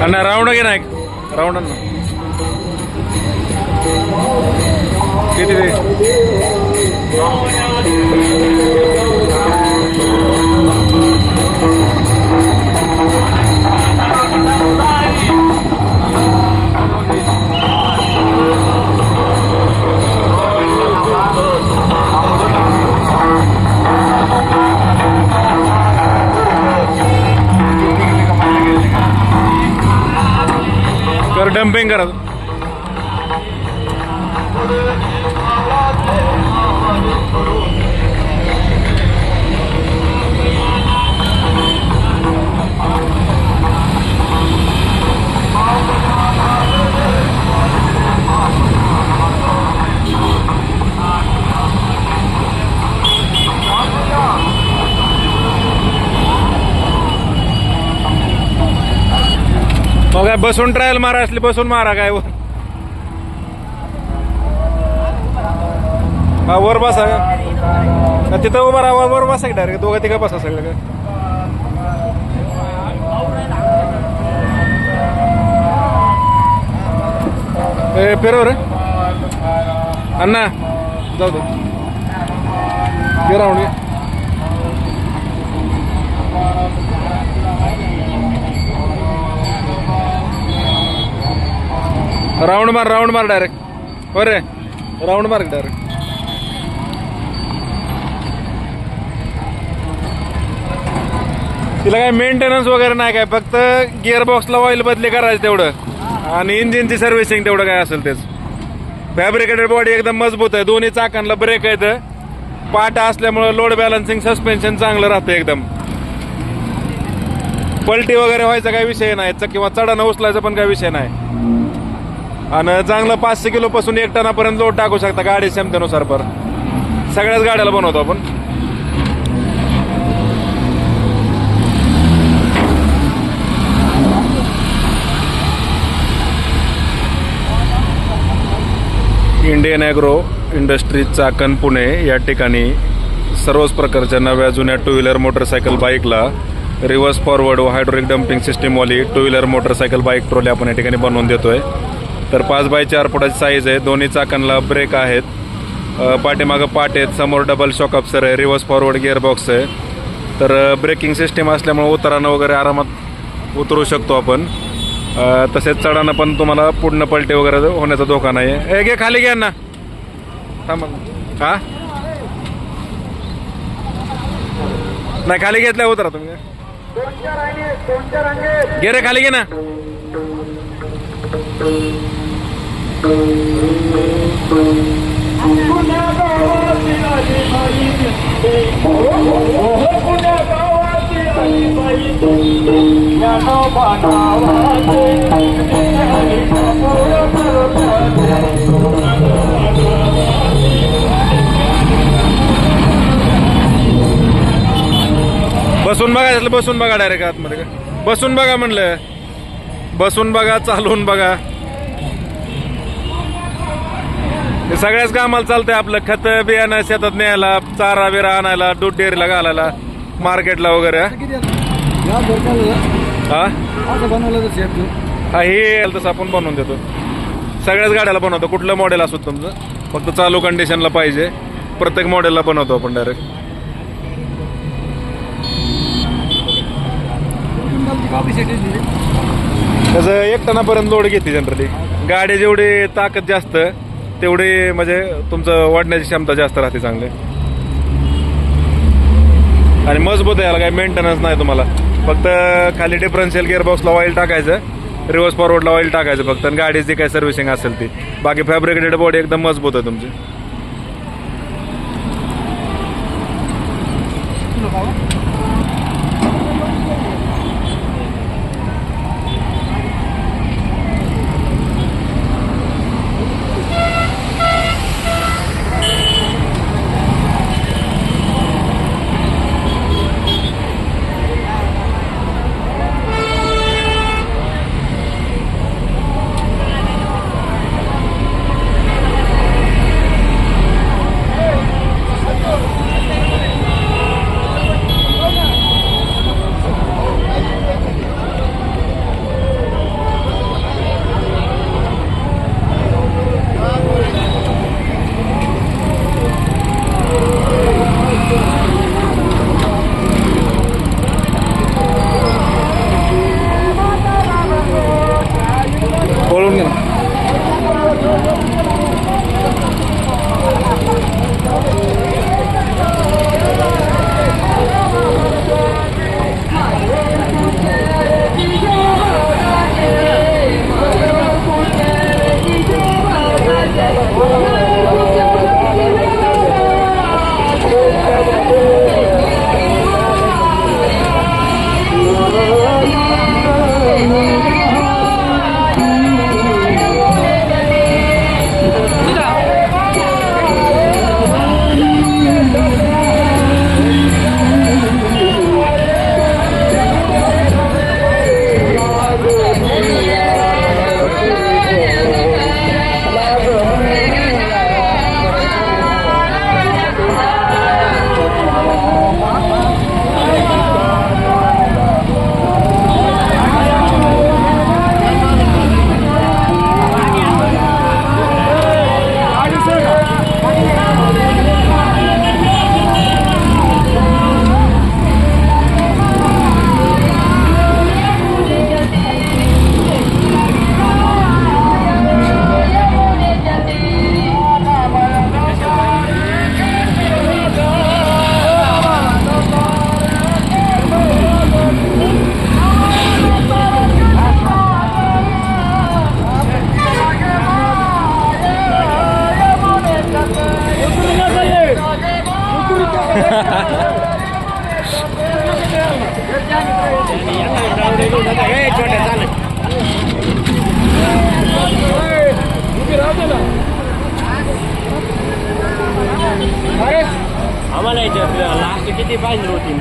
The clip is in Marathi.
अण्णा राऊंड घे ना एक राऊंड अण्णा किती ते कर डम्पिंग करा मग काय बसून ट्रायल मारा असली बसून मारा काय हा वर बसा का तिथं उभा राहा वर बसा की डायरेक्ट दोघं तिघं बसा सगळं काय फिरव रे अण्णा जाऊ दे गे राऊंड घे राऊंड मार डायरेक्ट हो रे राऊंड मार डायरेक्ट तिला काय मेंटेनन्स वगैरे नाही काय फक्त गिअर बॉक्सला ऑइल बदली करायचं तेवढं आणि इंजिनची सर्व्हिसिंग तेवढं काय असेल तेच फॅब्रिकेटेड बॉडी एकदम मजबूत आहे दोन्ही चाकांना ब्रेक आहेत पाटा असल्यामुळे लोड बॅलन्सिंग सस्पेन्शन चांगलं राहतं एकदम पलटी वगैरे व्हायचा काही विषय नाही किंवा चढानं उचलायचा पण काही विषय नाही आणि चांगलं 500 किलो पासून 1 टनापर्यंत लोड टाकू शकता गाडी क्षमतेनुसार पर सगळ्याच गाड्याला बनवतो आपण Indian agro industries Chakan Pune या ठिकाणी सर्वच प्रकारच्या नव्या जुन्या टू व्हीलर मोटरसायकल बाईकला रिव्हर्स फॉरवर्ड व हायड्रोलिक डम्पिंग सिस्टीमवाली two wheeler motorcycle bike trolley आपण या ठिकाणी बनवून देतोय तर 5x4 फुटाची साईज आहे दोन्ही चाकांना ब्रेक आहेत पाठीमागं पाट आहेत समोर डबल शॉक अप्सर आहे रिव्हर्स फॉरवर्ड गिअर बॉक्स आहे तर ब्रेकिंग सिस्टीम असल्यामुळे उतरानं वगैरे आरामात उतरू शकतो आपण तसेच चढानं पण तुम्हाला पुढनं पलटी वगैरे होण्याचा धोका नाही आहे घे खाली घ्या ना थांबा हा नाही खाली घेतल्या उतरा तुम्ही घे रे खाली घे ना बसून बघा बसून बघा डायरेक्ट आतमध्ये का बसून बघा म्हणलं बसून बघा चालून बघा हे सगळ्याच कामाला चालतंय आपलं खत बियाणं शेतात न्यायला चारा बिरा आणायला दूध डेअरीला घालायला मार्केटला वगैरे हा हे तसं आपण बनवून देतो सगळ्याच गाड्याला बनवतो कुठलं मॉडेल असो तुमचं फक्त चालू कंडिशनला पाहिजे प्रत्येक मॉडेलला बनवतो आपण डायरेक्ट त्याचं 1 टनापर्यंत लोड घेते जनरली गाडी जेवढी ताकद जास्त तेवढी म्हणजे तुमचं वाढण्याची क्षमता जास्त राहते चांगली आणि मजबूत आहे याला काही मेंटेनन्स नाही तुम्हाला फक्त खाली डिफरन्शियल गिअरबॉक्सला ऑइल टाकायचं रिव्हर्स फॉरवर्डला ऑइल टाकायचं फक्त आणि गाडीची काही सर्व्हिसिंग असेल ती बाकी फॅब्रिकेटेड बॉडी एकदम मजबूत आहे तुमची आम्हाला लास्ट किती पाहिजे होती